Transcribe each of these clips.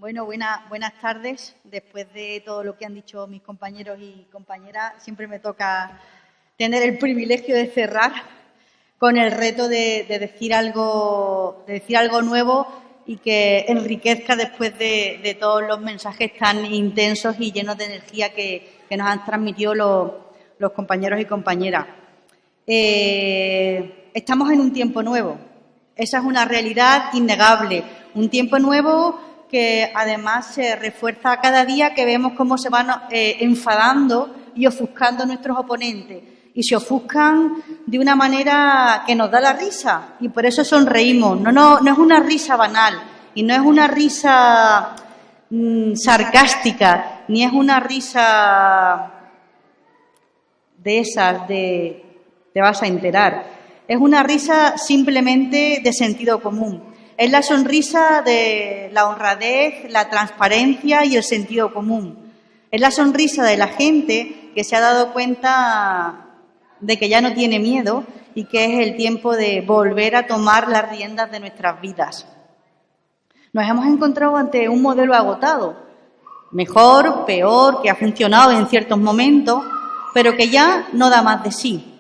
Bueno, buenas tardes. Después de todo lo que han dicho mis compañeros y compañeras, siempre me toca tener el privilegio de cerrar con el reto de decir algo nuevo y que enriquezca después de todos los mensajes tan intensos y llenos de energía que nos han transmitido los compañeros y compañeras. Estamos en un tiempo nuevo. Esa es una realidad innegable. Un tiempo nuevo que además se refuerza cada día que vemos cómo se van enfadando y ofuscando nuestros oponentes. Y se ofuscan de una manera que nos da la risa y por eso sonreímos. No es una risa banal y no es una risa sarcástica, ni es una risa de esas de te vas a enterar. Es una risa simplemente de sentido común. Es la sonrisa de la honradez, la transparencia y el sentido común. Es la sonrisa de la gente que se ha dado cuenta de que ya no tiene miedo y que es el tiempo de volver a tomar las riendas de nuestras vidas. Nos hemos encontrado ante un modelo agotado, mejor, peor, que ha funcionado en ciertos momentos, pero que ya no da más de sí.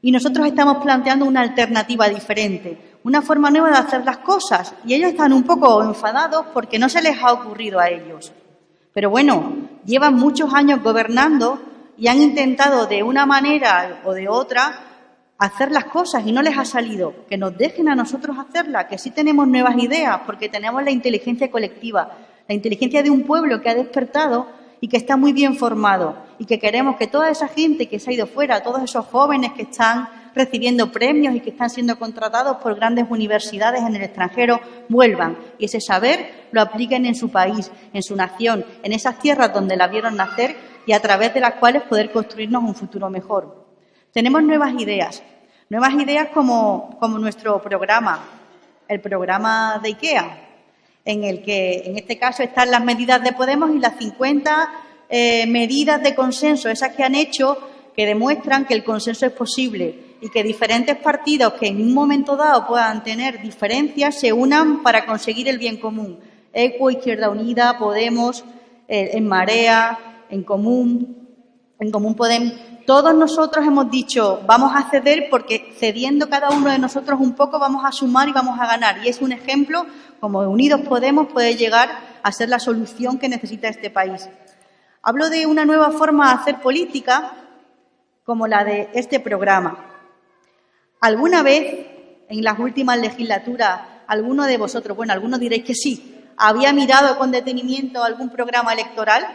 Y nosotros estamos planteando una alternativa diferente, una forma nueva de hacer las cosas. Y ellos están un poco enfadados porque no se les ha ocurrido a ellos. Pero bueno, llevan muchos años gobernando y han intentado de una manera o de otra hacer las cosas y no les ha salido. Que nos dejen a nosotros hacerlas, que sí tenemos nuevas ideas porque tenemos la inteligencia colectiva, la inteligencia de un pueblo que ha despertado y que está muy bien formado y que queremos que toda esa gente que se ha ido fuera, todos esos jóvenes que están recibiendo premios y que están siendo contratados por grandes universidades en el extranjero, vuelvan y ese saber lo apliquen en su país, en su nación, en esas tierras donde la vieron nacer y a través de las cuales poder construirnos un futuro mejor. Tenemos nuevas ideas como nuestro programa, el programa de IKEA, en el que en este caso están las medidas de Podemos y las 50 medidas de consenso, esas que han hecho que demuestran que el consenso es posible y que diferentes partidos que en un momento dado puedan tener diferencias se unan para conseguir el bien común. ECO, Izquierda Unida, Podemos, En Marea, En Común Podem. Todos nosotros hemos dicho vamos a ceder porque cediendo cada uno de nosotros un poco vamos a sumar y vamos a ganar. Y es un ejemplo como Unidos Podemos puede llegar a ser la solución que necesita este país. Hablo de una nueva forma de hacer política como la de este programa. ¿Alguna vez en las últimas legislaturas alguno de vosotros, bueno, algunos diréis que sí, había mirado con detenimiento algún programa electoral?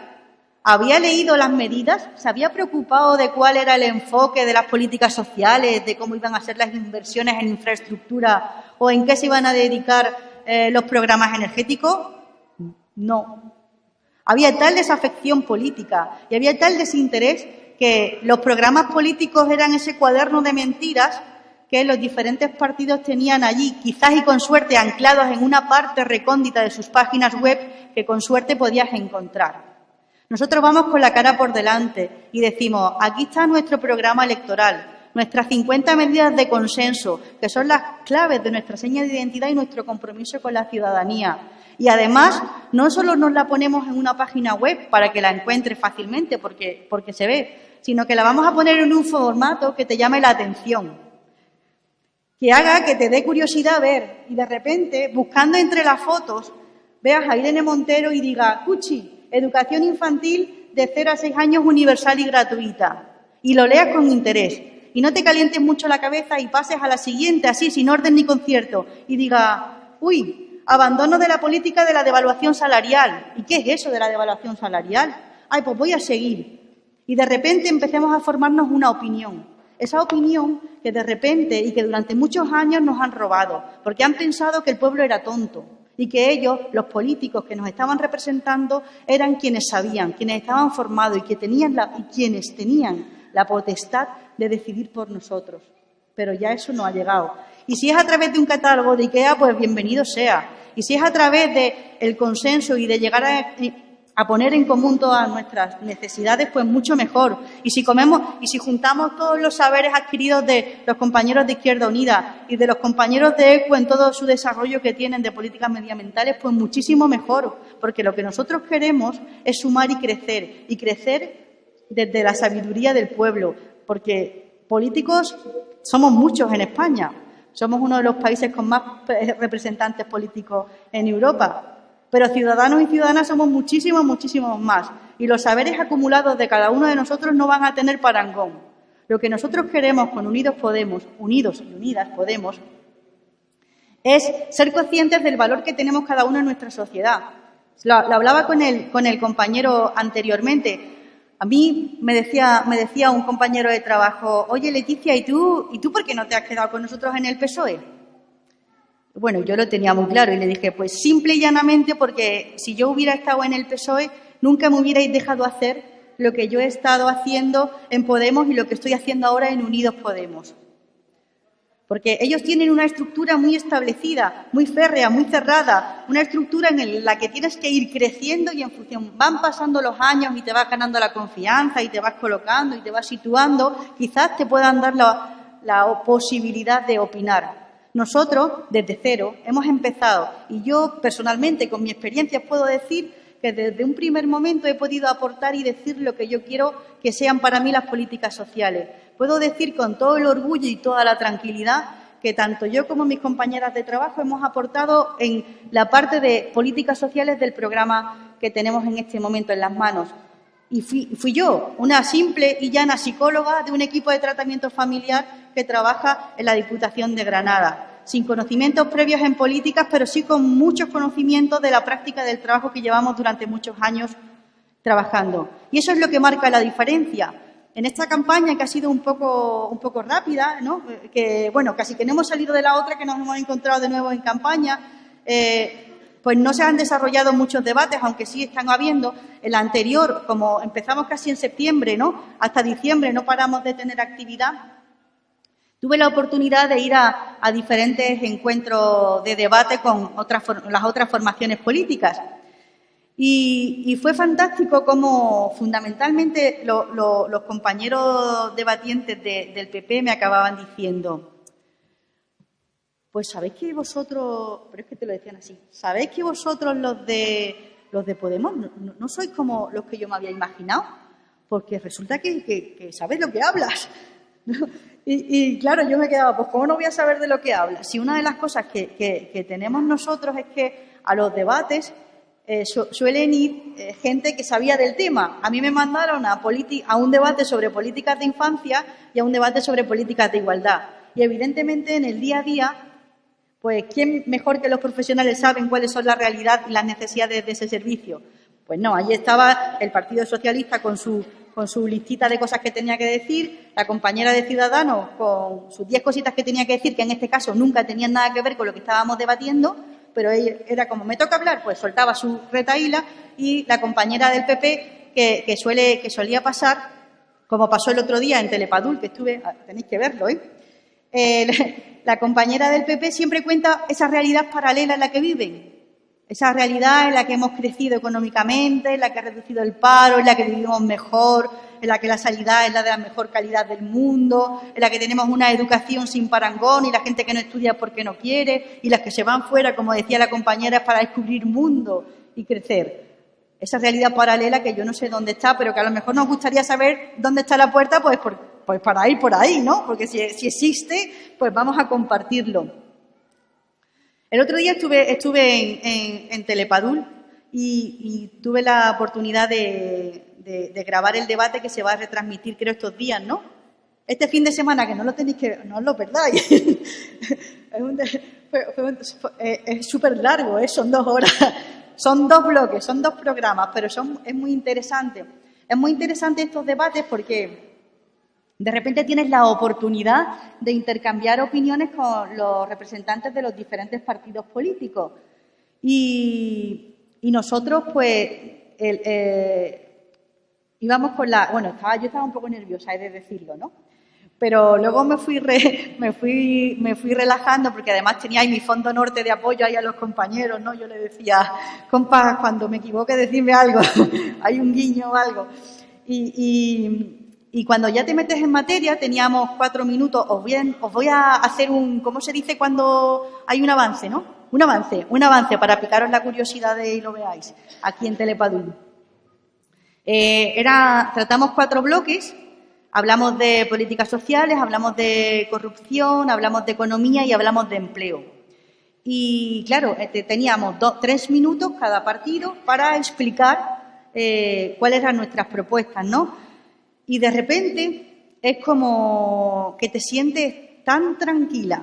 ¿Había leído las medidas? ¿Se había preocupado de cuál era el enfoque de las políticas sociales, de cómo iban a ser las inversiones en infraestructura o en qué se iban a dedicar los programas energéticos? No. Había tal desafección política y había tal desinterés que los programas políticos eran ese cuaderno de mentiras que los diferentes partidos tenían allí, quizás y con suerte anclados en una parte recóndita de sus páginas web que con suerte podías encontrar. Nosotros vamos con la cara por delante y decimos, aquí está nuestro programa electoral, nuestras 50 medidas de consenso, que son las claves de nuestra seña de identidad y nuestro compromiso con la ciudadanía. Y además, no solo nos la ponemos en una página web para que la encuentres fácilmente, porque se ve, sino que la vamos a poner en un formato que te llame la atención, que haga que te dé curiosidad ver y de repente, buscando entre las fotos, veas a Irene Montero y diga, ¡cuchi! Educación infantil de 0 a 6 años universal y gratuita. Y lo leas con interés. Y no te calientes mucho la cabeza y pases a la siguiente, así, sin orden ni concierto. Y diga, uy, abandono de la política de la devaluación salarial. ¿Y qué es eso de la devaluación salarial? Ay, pues voy a seguir. Y de repente empecemos a formarnos una opinión. Esa opinión que de repente y que durante muchos años nos han robado. Porque han pensado que el pueblo era tonto. Y que ellos, los políticos que nos estaban representando, eran quienes sabían, quienes estaban formados y quienes tenían la potestad de decidir por nosotros. Pero ya eso no ha llegado. Y si es a través de un catálogo de IKEA, pues bienvenido sea. Y si es a través del consenso y de llegar a poner en común todas nuestras necesidades, pues mucho mejor. Y si juntamos todos los saberes adquiridos de los compañeros de Izquierda Unida y de los compañeros de ECUO en todo su desarrollo que tienen de políticas medioambientales, pues muchísimo mejor, porque lo que nosotros queremos es sumar y crecer desde la sabiduría del pueblo, porque políticos somos muchos en España, somos uno de los países con más representantes políticos en Europa. Pero ciudadanos y ciudadanas somos muchísimos, muchísimos más. Y los saberes acumulados de cada uno de nosotros no van a tener parangón. Lo que nosotros queremos con Unidos y Unidas Podemos, es ser conscientes del valor que tenemos cada uno en nuestra sociedad. Lo hablaba con el compañero anteriormente. A mí me decía un compañero de trabajo, oye, Leticia, ¿y tú por qué no te has quedado con nosotros en el PSOE? Bueno, yo lo tenía muy claro y le dije, pues simple y llanamente porque si yo hubiera estado en el PSOE nunca me hubierais dejado hacer lo que yo he estado haciendo en Podemos y lo que estoy haciendo ahora en Unidos Podemos. Porque ellos tienen una estructura muy establecida, muy férrea, muy cerrada, una estructura en la que tienes que ir creciendo y en función van pasando los años y te vas ganando la confianza y te vas colocando y te vas situando, quizás te puedan dar la posibilidad de opinar. Nosotros, desde cero, hemos empezado y yo personalmente, con mi experiencia, puedo decir que desde un primer momento he podido aportar y decir lo que yo quiero que sean para mí las políticas sociales. Puedo decir con todo el orgullo y toda la tranquilidad que tanto yo como mis compañeras de trabajo hemos aportado en la parte de políticas sociales del programa que tenemos en este momento en las manos. Y fui yo, una simple y llana psicóloga de un equipo de tratamiento familiar que trabaja en la Diputación de Granada, sin conocimientos previos en políticas, pero sí con muchos conocimientos de la práctica del trabajo que llevamos durante muchos años trabajando. Y eso es lo que marca la diferencia. En esta campaña, que ha sido un poco rápida, ¿no? Que, bueno, casi que no hemos salido de la otra, que nos hemos encontrado de nuevo en campaña, pues no se han desarrollado muchos debates, aunque sí están habiendo. En la anterior, como empezamos casi en septiembre, ¿no? Hasta diciembre no paramos de tener actividad. Tuve la oportunidad de ir a diferentes encuentros de debate con las otras formaciones políticas. Y fue fantástico cómo fundamentalmente los compañeros debatientes del PP me acababan diciendo, pues sabéis que vosotros, pero es que te lo decían así, sabéis que vosotros los de Podemos no sois como los que yo me había imaginado, porque resulta que sabes lo que hablas. Y claro, yo me quedaba, pues ¿cómo no voy a saber de lo que hablas? Si una de las cosas que tenemos nosotros es que a los debates suelen ir gente que sabía del tema. A mí me mandaron a un debate sobre políticas de infancia y a un debate sobre políticas de igualdad. Y evidentemente en el día a día, pues ¿quién mejor que los profesionales saben cuáles son la realidad y las necesidades de ese servicio? Pues no, allí estaba el Partido Socialista con su listita de cosas que tenía que decir, la compañera de Ciudadanos con sus 10 cositas que tenía que decir, que en este caso nunca tenían nada que ver con lo que estábamos debatiendo, pero era como, me toca hablar, pues soltaba su retahíla, y la compañera del PP, que solía pasar, como pasó el otro día en Telepadul, que estuve, tenéis que verlo, la compañera del PP siempre cuenta esa realidad paralela en la que viven, esa realidad en la que hemos crecido económicamente, en la que ha reducido el paro, en la que vivimos mejor, en la que la sanidad es la de la mejor calidad del mundo, en la que tenemos una educación sin parangón y la gente que no estudia porque no quiere, y las que se van fuera, como decía la compañera, es para descubrir mundo y crecer. Esa realidad paralela que yo no sé dónde está, pero que a lo mejor nos gustaría saber dónde está la puerta, pues para ir por ahí, ¿no? Porque si existe, pues vamos a compartirlo. El otro día estuve en Telepadul y tuve la oportunidad de grabar el debate que se va a retransmitir, creo, estos días, ¿no? Este fin de semana, que no os lo perdáis. Es súper largo, son 2 horas. Son 2 bloques, son 2 programas, pero es muy interesante. Es muy interesante estos debates porque de repente tienes la oportunidad de intercambiar opiniones con los representantes de los diferentes partidos políticos. Y nosotros, pues, íbamos con yo estaba un poco nerviosa, he de decirlo, ¿no? Pero luego me fui relajando porque además tenía ahí mi fondo norte de apoyo ahí a los compañeros, ¿no? Yo le decía, compa, cuando me equivoque decidme algo, hay un guiño o algo. Y cuando ya te metes en materia, teníamos 4 minutos, os voy a hacer ¿cómo se dice cuando hay un avance, no? Un avance para picaros la curiosidad y lo veáis, aquí en Telepadul. Tratamos 4 bloques. Hablamos de políticas sociales, hablamos de corrupción, hablamos de economía y hablamos de empleo. Y claro, teníamos 3 minutos cada partido para explicar cuáles eran nuestras propuestas, ¿no? Y de repente es como que te sientes tan tranquila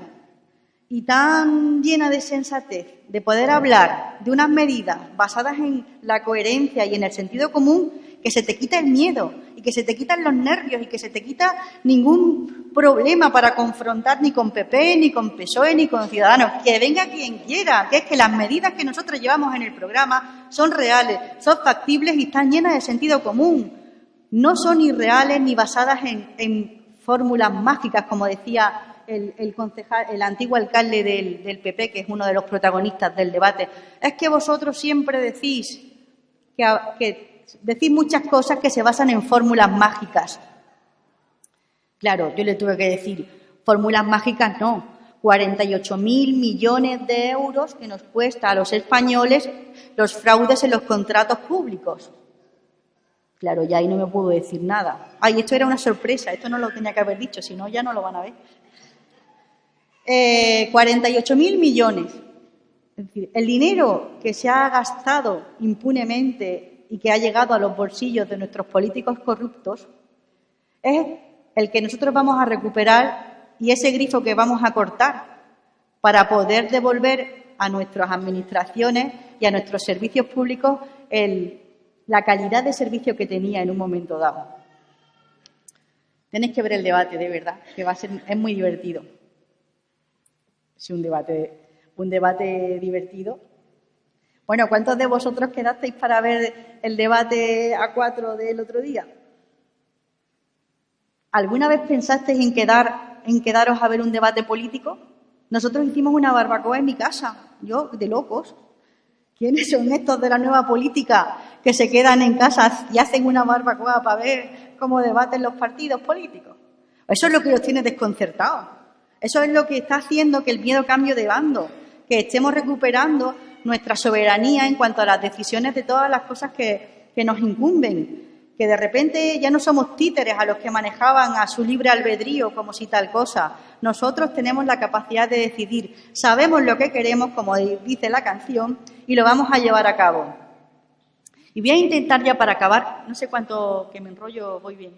y tan llena de sensatez de poder hablar de unas medidas basadas en la coherencia y en el sentido común, que se te quita el miedo y que se te quitan los nervios y que se te quita ningún problema para confrontar ni con PP, ni con PSOE, ni con Ciudadanos. Que venga quien quiera, que es que las medidas que nosotros llevamos en el programa son reales, son factibles y están llenas de sentido común. No son irreales ni basadas en fórmulas mágicas, como decía el antiguo alcalde del PP, que es uno de los protagonistas del debate. Es que vosotros siempre decís que decís muchas cosas que se basan en fórmulas mágicas. Claro, yo le tuve que decir, fórmulas mágicas no, 48.000 millones de euros que nos cuesta a los españoles los fraudes en los contratos públicos. Claro, ya ahí no me pudo decir nada. Ay, esto era una sorpresa, esto no lo tenía que haber dicho, si no ya no lo van a ver. 48.000 millones. Es decir, el dinero que se ha gastado impunemente y que ha llegado a los bolsillos de nuestros políticos corruptos es el que nosotros vamos a recuperar y ese grifo que vamos a cortar para poder devolver a nuestras administraciones y a nuestros servicios públicos la calidad de servicio que tenía en un momento dado. Tenéis que ver el debate, de verdad, que es muy divertido. Es un debate divertido. Bueno, ¿cuántos de vosotros quedasteis para ver el debate a 4 del otro día? ¿Alguna vez pensasteis en quedaros a ver un debate político? Nosotros hicimos una barbacoa en mi casa, yo de locos. ¿Quiénes son estos de la nueva política que se quedan en casa y hacen una barbacoa para ver cómo debaten los partidos políticos? Eso es lo que los tiene desconcertados. Eso es lo que está haciendo que el miedo cambie de bando, que estemos recuperando nuestra soberanía en cuanto a las decisiones de todas las cosas que nos incumben, que de repente ya no somos títeres a los que manejaban a su libre albedrío como si tal cosa. Nosotros tenemos la capacidad de decidir, sabemos lo que queremos, como dice la canción, y lo vamos a llevar a cabo. Y voy a intentar ya para acabar, no sé cuánto que me enrollo, voy bien.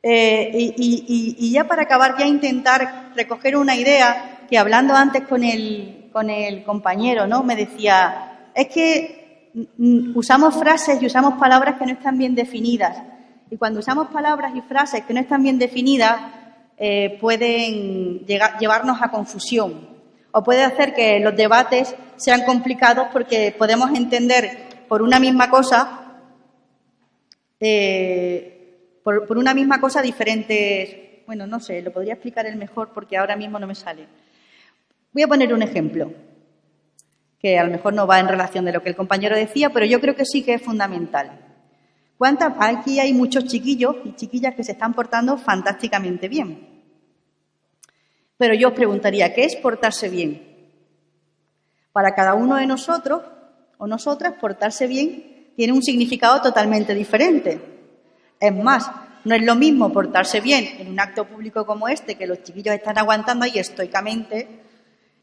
Y ya para acabar, voy a intentar recoger una idea que hablando antes con el compañero, ¿no? Me decía, es que usamos frases y usamos palabras que no están bien definidas. Y cuando usamos palabras y frases que no están bien definidas, pueden llevarnos a confusión. O puede hacer que los debates sean complicados porque podemos entender por una misma cosa, por una misma cosa diferentes. Bueno, no sé, lo podría explicar él mejor porque ahora mismo no me sale. Voy a poner un ejemplo, que a lo mejor no va en relación de lo que el compañero decía, pero yo creo que sí que es fundamental. Aquí hay muchos chiquillos y chiquillas que se están portando fantásticamente bien. Pero yo os preguntaría, ¿qué es portarse bien? Para cada uno de nosotros o nosotras, portarse bien tiene un significado totalmente diferente. Es más, no es lo mismo portarse bien en un acto público como este, que los chiquillos están aguantando ahí estoicamente,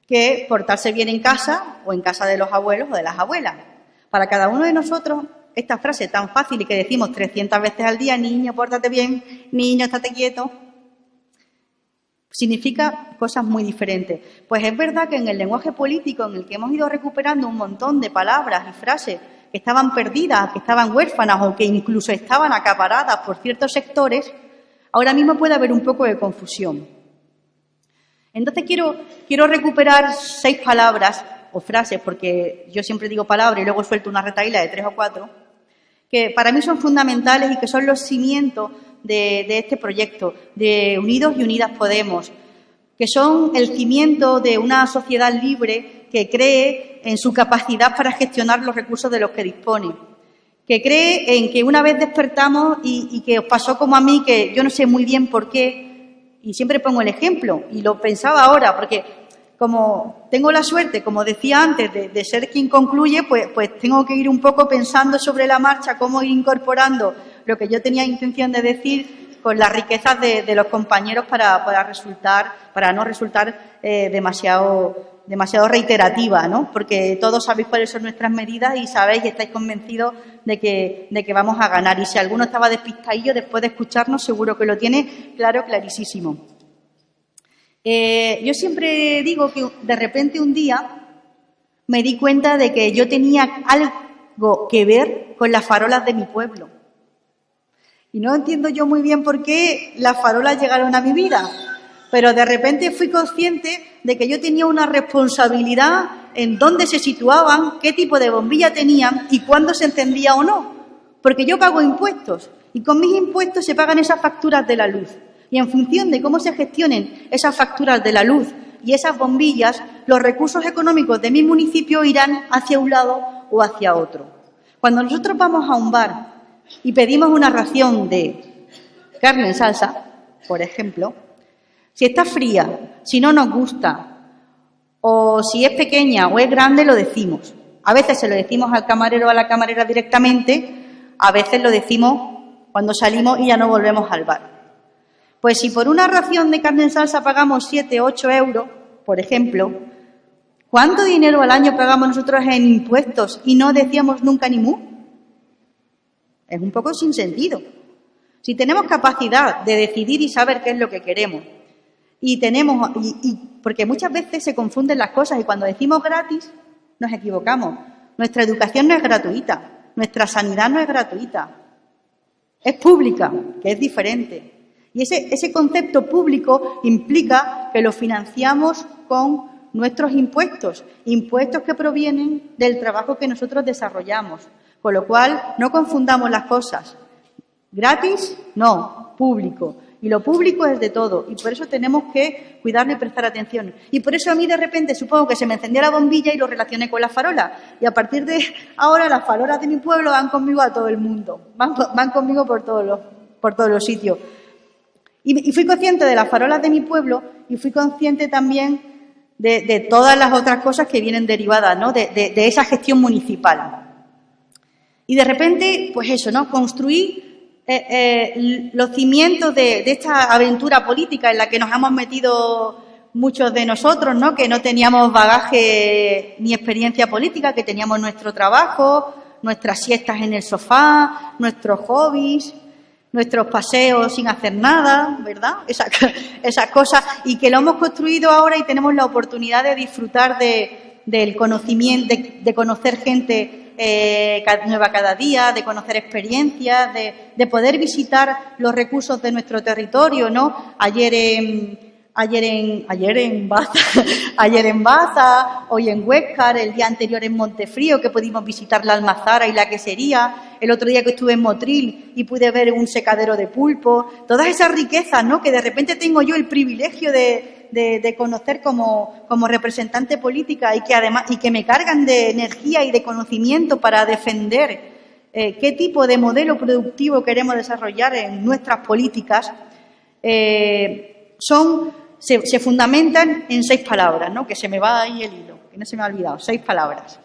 que portarse bien en casa o en casa de los abuelos o de las abuelas. Para cada uno de nosotros, esta frase tan fácil y que decimos 300 veces al día, niño, pórtate bien, niño, estate quieto, significa cosas muy diferentes. Pues es verdad que en el lenguaje político, en el que hemos ido recuperando un montón de palabras y frases que estaban perdidas, que estaban huérfanas o que incluso estaban acaparadas por ciertos sectores, ahora mismo puede haber un poco de confusión. Entonces quiero recuperar 6 palabras o frases, porque yo siempre digo palabras y luego suelto una retahíla de 3 o 4, que para mí son fundamentales y que son los cimientos de este proyecto, de Unidos y Unidas Podemos, que son el cimiento de una sociedad libre que cree en su capacidad para gestionar los recursos de los que dispone, que cree en que una vez despertamos y que os pasó como a mí, que yo no sé muy bien por qué, y siempre pongo el ejemplo, y lo pensaba ahora, porque como tengo la suerte, como decía antes, de ser quien concluye, pues tengo que ir un poco pensando sobre la marcha cómo ir incorporando lo que yo tenía intención de decir con las riquezas de los compañeros para no resultar demasiado reiterativa, ¿no? Porque todos sabéis cuáles son nuestras medidas y sabéis y estáis convencidos de que vamos a ganar. Y si alguno estaba despistadillo, después de escucharnos, seguro que lo tiene clarísimo. Yo siempre digo que de repente un día me di cuenta de que yo tenía algo que ver con las farolas de mi pueblo. Y no entiendo yo muy bien por qué las farolas llegaron a mi vida, pero de repente fui consciente de que yo tenía una responsabilidad en dónde se situaban, qué tipo de bombilla tenían y cuándo se encendía o no. Porque yo pago impuestos y con mis impuestos se pagan esas facturas de la luz. Y en función de cómo se gestionen esas facturas de la luz y esas bombillas, los recursos económicos de mi municipio irán hacia un lado o hacia otro. Cuando nosotros vamos a un bar y pedimos una ración de carne en salsa, por ejemplo, si está fría, si no nos gusta, o si es pequeña o es grande, lo decimos. A veces se lo decimos al camarero o a la camarera directamente, a veces lo decimos cuando salimos y ya no volvemos al bar. Pues si por una ración de carne en salsa pagamos 7 o 8 euros, por ejemplo, ¿cuánto dinero al año pagamos nosotros en impuestos y no decíamos nunca ni mu? Es un poco sin sentido. Si tenemos capacidad de decidir y saber qué es lo que queremos, porque muchas veces se confunden las cosas y cuando decimos gratis nos equivocamos. Nuestra educación no es gratuita, nuestra sanidad no es gratuita, es pública, que es diferente. Y ese concepto público implica que lo financiamos con nuestros impuestos que provienen del trabajo que nosotros desarrollamos. Con lo cual, no confundamos las cosas. Gratis, no, público. Y lo público es de todo. Y por eso tenemos que cuidarlo y prestar atención. Y por eso a mí de repente supongo que se me encendió la bombilla y lo relacioné con las farolas. Y a partir de ahora las farolas de mi pueblo van conmigo a todo el mundo. Van conmigo por todos los sitios. Y fui consciente de las farolas de mi pueblo y fui consciente también de todas las otras cosas que vienen derivadas, ¿no? de esa gestión municipal. Y de repente, pues eso, ¿no? Construí los cimientos de esta aventura política en la que nos hemos metido muchos de nosotros, ¿no? Que no teníamos bagaje ni experiencia política, que teníamos nuestro trabajo, nuestras siestas en el sofá, nuestros hobbies, nuestros paseos sin hacer nada, ¿verdad? Esas cosas, y que lo hemos construido ahora y tenemos la oportunidad de disfrutar del conocimiento, de conocer gente nueva cada día, de conocer experiencias, de poder visitar los recursos de nuestro territorio, ¿no? Ayer en Baza, hoy en Huéscar, el día anterior en Montefrío, que pudimos visitar la Almazara y la quesería, el otro día que estuve en Motril y pude ver un secadero de pulpo, todas esas riquezas, ¿no? Que de repente tengo yo el privilegio de conocer como representante política y que me cargan de energía y de conocimiento para defender qué tipo de modelo productivo queremos desarrollar en nuestras políticas, se fundamentan en 6 palabras, ¿no? Que se me va ahí el hilo, que no se me ha olvidado, 6 palabras.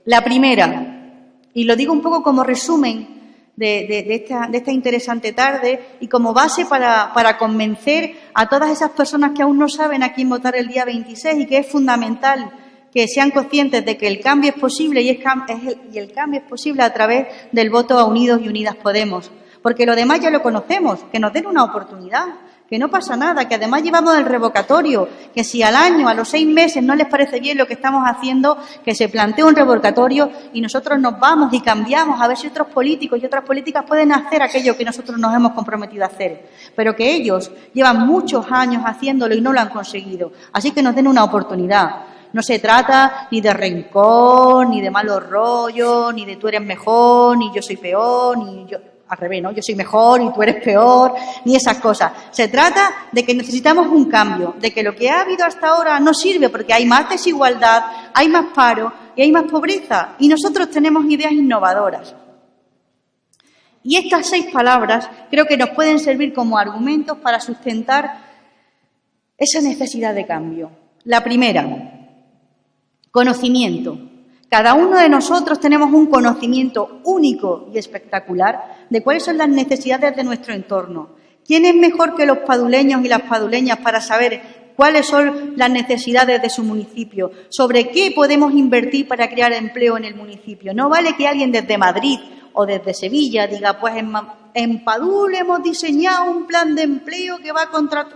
La primera, y lo digo un poco como resumen de esta interesante tarde y como base para convencer a todas esas personas que aún no saben a quién votar el día 26 y que es fundamental que sean conscientes de que el cambio es posible y el cambio es posible a través del voto a Unidos y Unidas Podemos. Porque lo demás ya lo conocemos, que nos den una oportunidad, que no pasa nada, que además llevamos el revocatorio, que si al año, a los 6 meses no les parece bien lo que estamos haciendo, que se plantee un revocatorio y nosotros nos vamos y cambiamos a ver si otros políticos y otras políticas pueden hacer aquello que nosotros nos hemos comprometido a hacer, pero que ellos llevan muchos años haciéndolo y no lo han conseguido. Así que nos den una oportunidad. No se trata ni de rencor, ni de malos rollos, ni de tú eres mejor, ni yo soy peor, ni yo... Al revés, ¿no? Yo soy mejor y tú eres peor, ni esas cosas. Se trata de que necesitamos un cambio, de que lo que ha habido hasta ahora no sirve porque hay más desigualdad, hay más paro y hay más pobreza. Y nosotros tenemos ideas innovadoras. Y estas 6 palabras creo que nos pueden servir como argumentos para sustentar esa necesidad de cambio. La primera, conocimiento. Cada uno de nosotros tenemos un conocimiento único y espectacular de cuáles son las necesidades de nuestro entorno. ¿Quién es mejor que los paduleños y las paduleñas para saber cuáles son las necesidades de su municipio? ¿Sobre qué podemos invertir para crear empleo en el municipio? No vale que alguien desde Madrid o desde Sevilla diga, pues en Padul hemos diseñado un plan de empleo que va contra...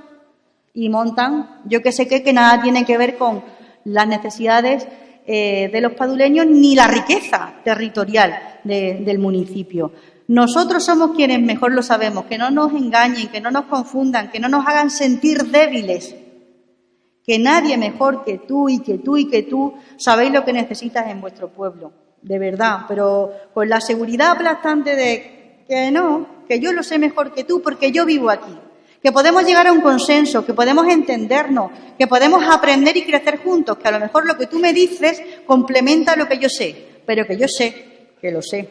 Y montan, yo que sé qué, que nada tiene que ver con las necesidades de los paduleños ni la riqueza territorial del municipio. Nosotros somos quienes mejor lo sabemos, que no nos engañen, que no nos confundan, que no nos hagan sentir débiles, que nadie mejor que tú y que tú y que tú sabéis lo que necesitas en vuestro pueblo, de verdad, pero con la seguridad aplastante de que no, que yo lo sé mejor que tú porque yo vivo aquí. Que podemos llegar a un consenso, que podemos entendernos, que podemos aprender y crecer juntos, que a lo mejor lo que tú me dices complementa lo que yo sé, pero que yo sé que lo sé.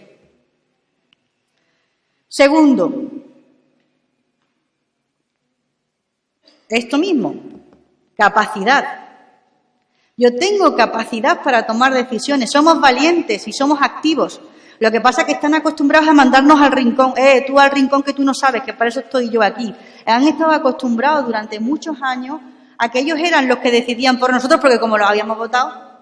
Segundo, esto mismo, capacidad. Yo tengo capacidad para tomar decisiones, somos valientes y somos activos. Lo que pasa es que están acostumbrados a mandarnos al rincón, tú al rincón que tú no sabes, que para eso estoy yo aquí. Han estado acostumbrados durante muchos años a que ellos eran los que decidían por nosotros, porque como los habíamos votado,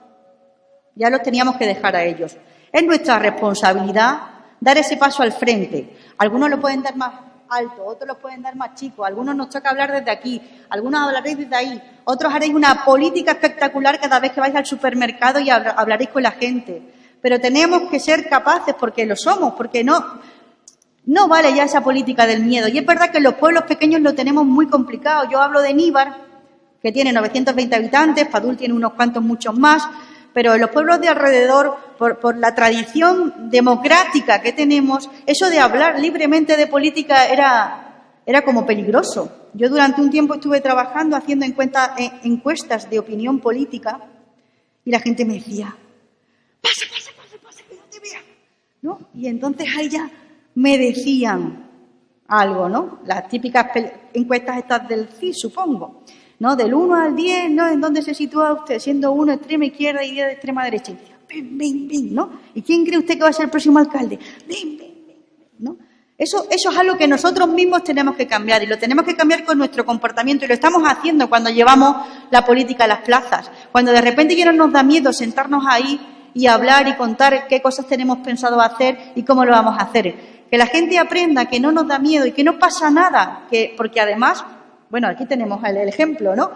ya los teníamos que dejar a ellos. Es nuestra responsabilidad dar ese paso al frente. Algunos lo pueden dar más alto, otros lo pueden dar más chico, algunos nos toca hablar desde aquí, algunos hablaréis desde ahí, otros haréis una política espectacular cada vez que vais al supermercado y hablaréis con la gente. Pero tenemos que ser capaces, porque lo somos, porque no vale ya esa política del miedo. Y es verdad que en los pueblos pequeños lo tenemos muy complicado. Yo hablo de Níbar, que tiene 920 habitantes, Padul tiene unos cuantos muchos más, pero en los pueblos de alrededor, por la tradición democrática que tenemos, eso de hablar libremente de política era como peligroso. Yo durante un tiempo estuve trabajando haciendo encuestas de opinión política y la gente me decía, pasa, que no te vea, ¿no? Y entonces ahí ya me decían algo, ¿no? Las típicas encuestas estas del CIS, supongo, ¿no? Del 1 al 10, ¿no? ¿En dónde se sitúa usted? Siendo 1 extrema izquierda y 10 de extrema derecha. Y decía, ven, ¿no? ¿Y quién cree usted que va a ser el próximo alcalde? Ven, ¿no? Eso es algo que nosotros mismos tenemos que cambiar y lo tenemos que cambiar con nuestro comportamiento y lo estamos haciendo cuando llevamos la política a las plazas. Cuando de repente ya no nos da miedo sentarnos ahí y hablar y contar qué cosas tenemos pensado hacer y cómo lo vamos a hacer. Que la gente aprenda que no nos da miedo y que no pasa nada, porque además, bueno, aquí tenemos el ejemplo, ¿no?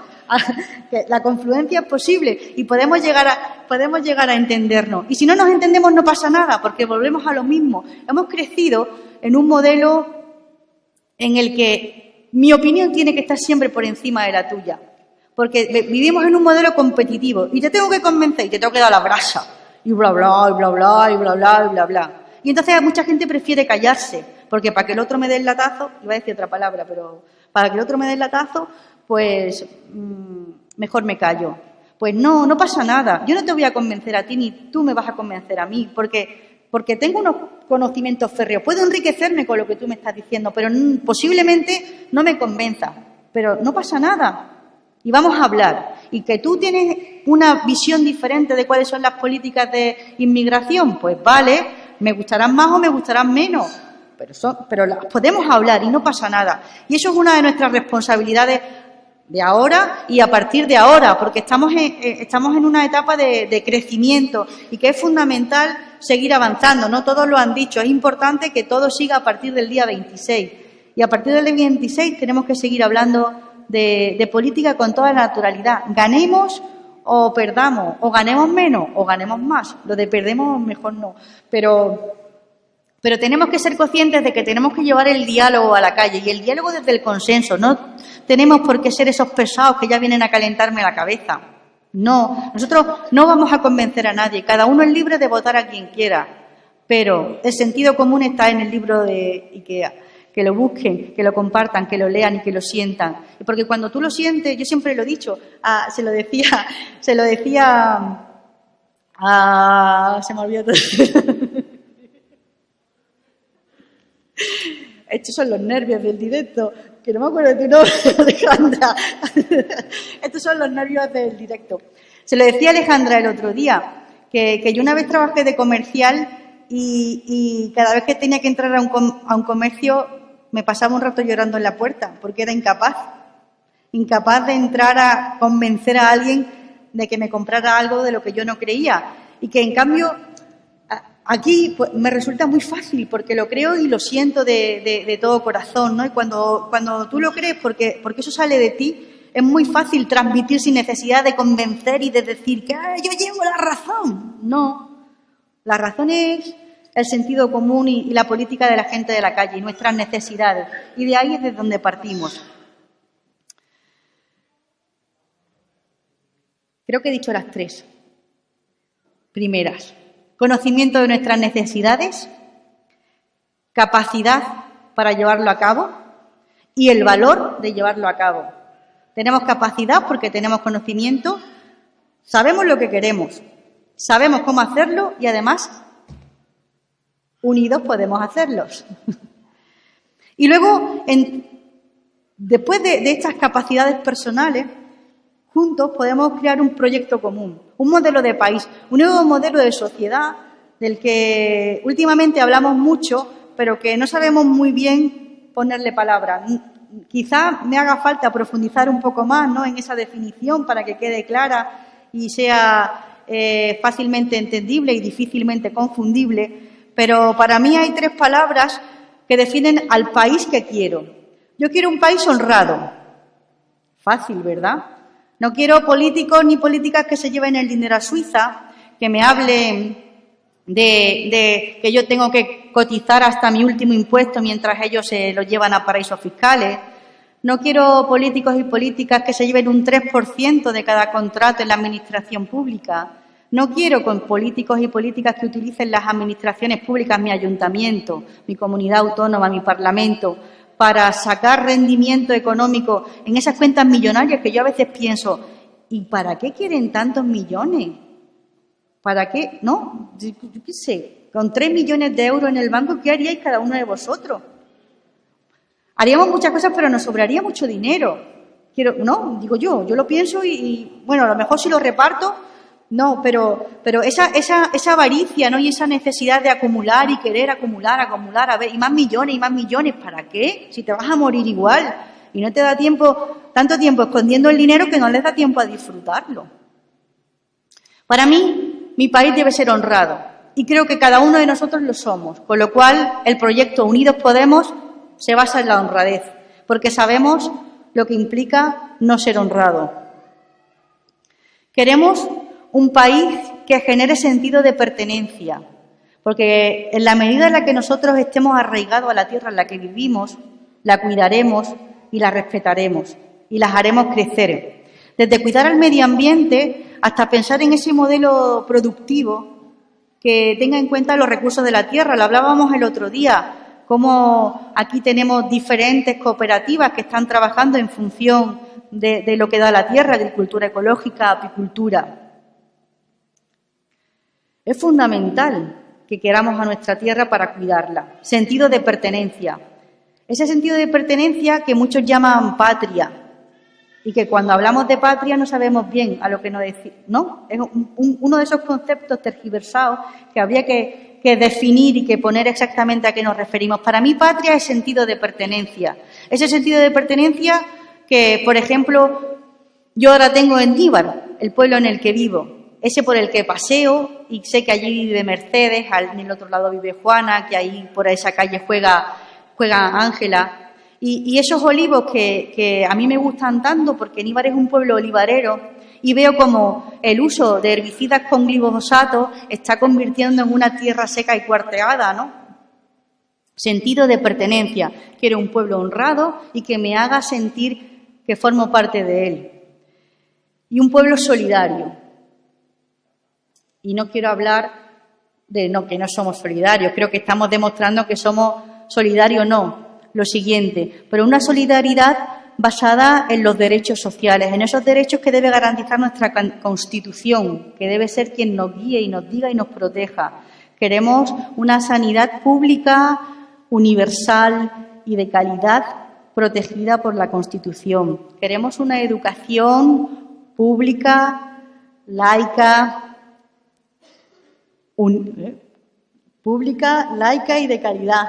Que la confluencia es posible y podemos llegar a entendernos. Y si no nos entendemos no pasa nada, porque volvemos a lo mismo. Hemos crecido en un modelo en el que mi opinión tiene que estar siempre por encima de la tuya. Porque vivimos en un modelo competitivo y te tengo que convencer y te tengo que dar la brasa. Y bla, bla, y bla, bla, y bla, bla, y bla, bla. Y entonces mucha gente prefiere callarse, porque para que el otro me dé el latazo, iba a decir otra palabra, pero para que el otro me dé el latazo, pues mejor me callo. Pues no pasa nada. Yo no te voy a convencer a ti, ni tú me vas a convencer a mí, porque tengo unos conocimientos férreos. Puedo enriquecerme con lo que tú me estás diciendo, pero posiblemente no me convenza. Pero no pasa nada. Y vamos a hablar. Y que tú tienes una visión diferente de cuáles son las políticas de inmigración, pues vale, me gustarán más o me gustarán menos, pero las podemos hablar y no pasa nada. Y eso es una de nuestras responsabilidades de ahora y a partir de ahora, porque estamos en una etapa de crecimiento y que es fundamental seguir avanzando. No todos lo han dicho, es importante que todo siga a partir del día 26. Y a partir del día 26 tenemos que seguir hablando de política con toda la naturalidad. Ganemos o perdamos, o ganemos menos o ganemos más. Lo de perdemos mejor no. Pero tenemos que ser conscientes de que tenemos que llevar el diálogo a la calle y el diálogo desde el consenso. No tenemos por qué ser esos pesados que ya vienen a calentarme la cabeza. No, nosotros no vamos a convencer a nadie, cada uno es libre de votar a quien quiera, pero el sentido común está en el libro de IKEA. Que lo busquen, que lo compartan, que lo lean y que lo sientan. Porque cuando tú lo sientes, yo siempre lo he dicho, se lo decía, se me olvidó todo. Estos son los nervios del directo, que no me acuerdo de tu nombre, Alejandra. Estos son los nervios del directo. Se lo decía Alejandra el otro día, que yo una vez trabajé de comercial y cada vez que tenía que entrar a un comercio me pasaba un rato llorando en la puerta porque era incapaz de entrar a convencer a alguien de que me comprara algo de lo que yo no creía. Y que en cambio aquí pues, me resulta muy fácil porque lo creo y lo siento de todo corazón, ¿no? Y cuando tú lo crees porque eso sale de ti, es muy fácil transmitir sin necesidad de convencer y de decir que yo llevo la razón. No, la razón es el sentido común y la política de la gente de la calle y nuestras necesidades. Y de ahí es de donde partimos. Creo que he dicho las tres primeras. Conocimiento de nuestras necesidades, capacidad para llevarlo a cabo y el valor de llevarlo a cabo. Tenemos capacidad porque tenemos conocimiento, sabemos lo que queremos, sabemos cómo hacerlo y además unidos podemos hacerlos. Y luego, después de estas capacidades personales, juntos podemos crear un proyecto común, un modelo de país, un nuevo modelo de sociedad del que últimamente hablamos mucho, pero que no sabemos muy bien ponerle palabras. Quizá me haga falta profundizar un poco más, ¿no?, en esa definición para que quede clara y sea fácilmente entendible y difícilmente confundible. Pero para mí hay tres palabras que definen al país que quiero. Yo quiero un país honrado. Fácil, ¿verdad? No quiero políticos ni políticas que se lleven el dinero a Suiza, que me hablen de que yo tengo que cotizar hasta mi último impuesto mientras ellos se lo llevan a paraísos fiscales. No quiero políticos y políticas que se lleven un 3% de cada contrato en la administración pública. No quiero con políticos y políticas que utilicen las administraciones públicas, mi ayuntamiento, mi comunidad autónoma, mi parlamento, para sacar rendimiento económico en esas cuentas millonarias que yo a veces pienso, ¿y para qué quieren tantos millones? ¿Para qué? No, yo qué sé, con 3 millones de euros en el banco, ¿qué haríais cada uno de vosotros? Haríamos muchas cosas, pero nos sobraría mucho dinero. No, digo yo lo pienso y bueno, a lo mejor si lo reparto. No, pero esa avaricia, ¿no?, y esa necesidad de acumular y querer acumular, a ver, y más millones, ¿para qué? Si te vas a morir igual y no te da tanto tiempo escondiendo el dinero que no les da tiempo a disfrutarlo. Para mí, mi país debe ser honrado y creo que cada uno de nosotros lo somos, con lo cual el proyecto Unidos Podemos se basa en la honradez, porque sabemos lo que implica no ser honrado. Queremos un país que genere sentido de pertenencia, porque en la medida en la que nosotros estemos arraigados a la tierra en la que vivimos, la cuidaremos y la respetaremos y las haremos crecer. Desde cuidar al medio ambiente hasta pensar en ese modelo productivo que tenga en cuenta los recursos de la tierra. Lo hablábamos el otro día, cómo aquí tenemos diferentes cooperativas que están trabajando en función de lo que da la tierra, agricultura ecológica, apicultura. Es fundamental que queramos a nuestra tierra para cuidarla. Sentido de pertenencia. Ese sentido de pertenencia que muchos llaman patria y que cuando hablamos de patria no sabemos bien a lo que nos decimos, ¿no? Es uno de esos conceptos tergiversados que habría que definir y que poner exactamente a qué nos referimos. Para mí, patria es sentido de pertenencia. Ese sentido de pertenencia que, por ejemplo, yo ahora tengo en Níbar, el pueblo en el que vivo. Ese por el que paseo y sé que allí vive Mercedes, en el otro lado vive Juana, que ahí por esa calle juega Ángela. Y esos olivos que a mí me gustan tanto porque Níbar es un pueblo olivarero y veo como el uso de herbicidas con glifosato está convirtiendo en una tierra seca y cuarteada, ¿no? Sentido de pertenencia. Quiero un pueblo honrado y que me haga sentir que formo parte de él. y un pueblo solidario. Y no quiero hablar de que no somos solidarios, creo que estamos demostrando que somos solidarios, no, lo siguiente, pero una solidaridad basada en los derechos sociales, en esos derechos que debe garantizar nuestra Constitución, que debe ser quien nos guíe y nos diga y nos proteja. Queremos una sanidad pública, universal y de calidad, protegida por la Constitución. Queremos una educación pública, laica, laica y de calidad.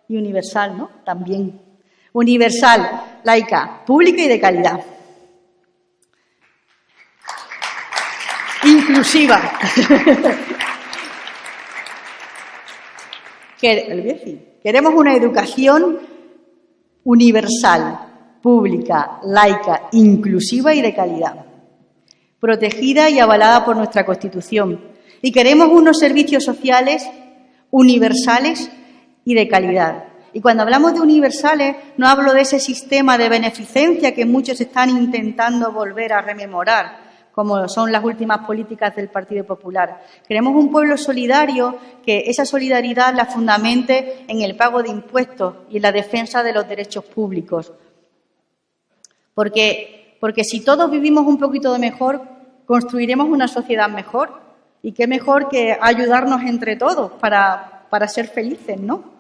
Y universal, ¿no? También. Universal, laica, pública y de calidad. Inclusiva. Queremos una educación universal, pública, laica, inclusiva y de calidad, protegida y avalada por nuestra Constitución. Y queremos unos servicios sociales universales y de calidad. Y cuando hablamos de universales, no hablo de ese sistema de beneficencia que muchos están intentando volver a rememorar, como son las últimas políticas del Partido Popular. Queremos un pueblo solidario, que esa solidaridad la fundamente en el pago de impuestos y en la defensa de los derechos públicos. Porque si todos vivimos un poquito mejor, construiremos una sociedad mejor. Y qué mejor que ayudarnos entre todos para ser felices, ¿no?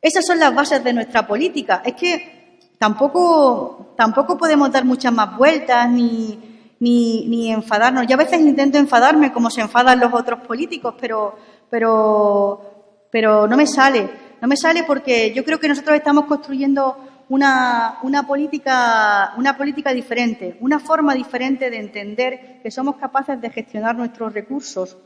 Esas son las bases de nuestra política. Es que tampoco podemos dar muchas más vueltas ni enfadarnos. Yo a veces intento enfadarme como se enfadan los otros políticos, pero no me sale. No me sale porque yo creo que nosotros estamos construyendo una política diferente, una forma diferente de entender que somos capaces de gestionar nuestros recursos.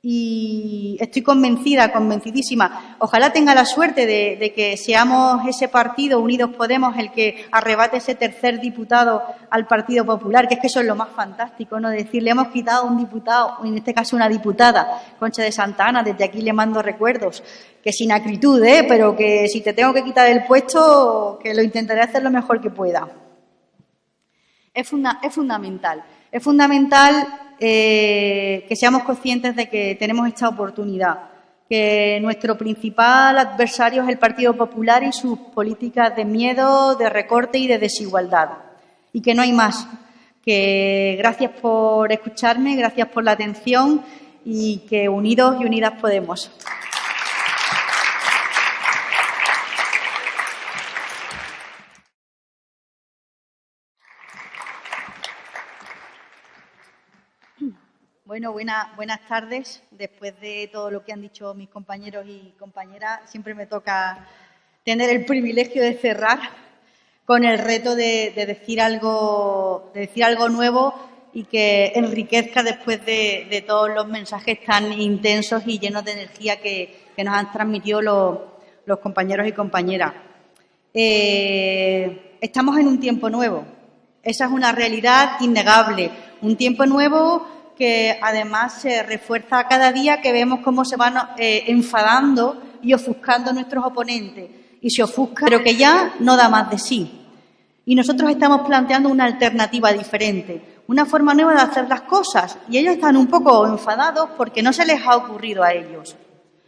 Y estoy convencidísima. Ojalá tenga la suerte de que seamos ese partido, Unidos Podemos, el que arrebate ese tercer diputado al Partido Popular, que es que eso es lo más fantástico, ¿no? Decir, le hemos quitado un diputado, en este caso una diputada, Concha de Santa Ana, desde aquí le mando recuerdos, que sin acritud, pero que si te tengo que quitar el puesto, que lo intentaré hacer lo mejor que pueda. Es fundamental. Es fundamental que seamos conscientes de que tenemos esta oportunidad, que nuestro principal adversario es el Partido Popular y sus políticas de miedo, de recorte y de desigualdad. Y que no hay más. Que gracias por escucharme, gracias por la atención y que unidos y unidas podemos. Bueno, buenas tardes. Después de todo lo que han dicho mis compañeros y compañeras, siempre me toca tener el privilegio de cerrar con el reto de decir algo nuevo y que enriquezca después de todos los mensajes tan intensos y llenos de energía que nos han transmitido los compañeros y compañeras. Estamos en un tiempo nuevo. Esa es una realidad innegable. Un tiempo nuevo que además se refuerza cada día que vemos cómo se van enfadando y ofuscando nuestros oponentes. Y se ofusca, pero que ya no da más de sí. Y nosotros estamos planteando una alternativa diferente, una forma nueva de hacer las cosas. Y ellos están un poco enfadados porque no se les ha ocurrido a ellos.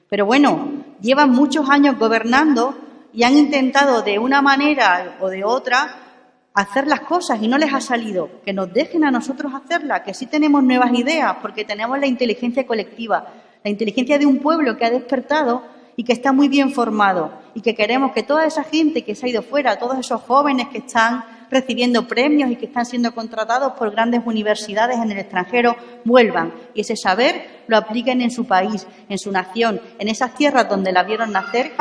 Pero bueno, llevan muchos años gobernando y han intentado de una manera o de otra hacer las cosas y no les ha salido. Que nos dejen a nosotros hacerlas, que sí tenemos nuevas ideas, porque tenemos la inteligencia colectiva, la inteligencia de un pueblo que ha despertado y que está muy bien formado y que queremos que toda esa gente que se ha ido fuera, todos esos jóvenes que están recibiendo premios y que están siendo contratados por grandes universidades en el extranjero, vuelvan y ese saber lo apliquen en su país, en su nación, en esas tierras donde la vieron nacer,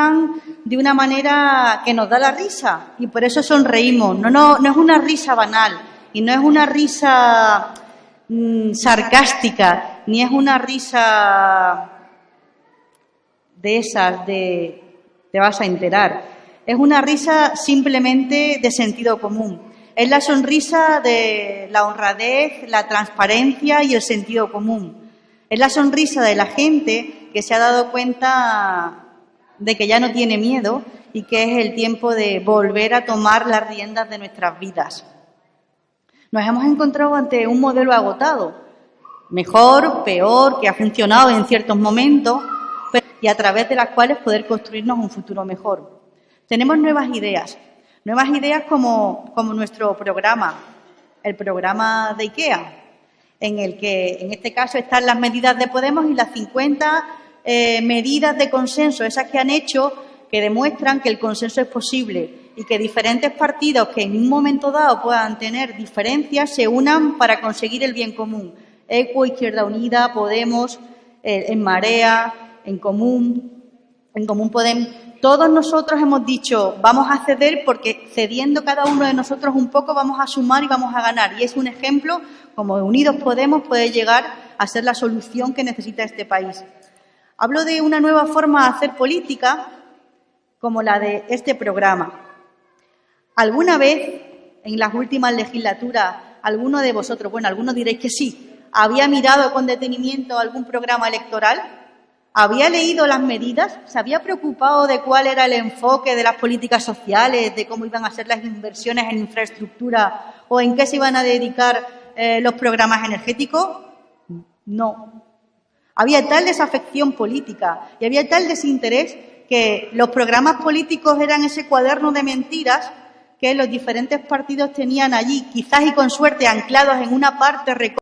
de una manera que nos da la risa y por eso sonreímos. No es una risa banal y no es una risa sarcástica, ni es una risa de esas te vas a enterar. Es una risa simplemente de sentido común. Es la sonrisa de la honradez, la transparencia y el sentido común. Es la sonrisa de la gente que se ha dado cuenta de que ya no tiene miedo y que es el tiempo de volver a tomar las riendas de nuestras vidas. Nos hemos encontrado ante un modelo agotado, mejor, peor, que ha funcionado en ciertos momentos y a través de las cuales poder construirnos un futuro mejor. Tenemos nuevas ideas como nuestro programa, el programa de IKEA, en el que en este caso están las medidas de Podemos y las 50 medidas de consenso, esas que han hecho que demuestran que el consenso es posible y que diferentes partidos que en un momento dado puedan tener diferencias se unan para conseguir el bien común. ECO, Izquierda Unida, Podemos, En Marea, En Común Podem. Todos nosotros hemos dicho, vamos a ceder porque cediendo cada uno de nosotros un poco vamos a sumar y vamos a ganar. Y es un ejemplo como Unidos Podemos puede llegar a ser la solución que necesita este país. Hablo de una nueva forma de hacer política como la de este programa. ¿Alguna vez en las últimas legislaturas alguno de vosotros, bueno, algunos diréis que sí, había mirado con detenimiento algún programa electoral? ¿Había leído las medidas? ¿Se había preocupado de cuál era el enfoque de las políticas sociales, de cómo iban a ser las inversiones en infraestructura o en qué se iban a dedicar los programas energéticos? No. Había tal desafección política y había tal desinterés que los programas políticos eran ese cuaderno de mentiras que los diferentes partidos tenían allí, quizás y con suerte anclados en una parte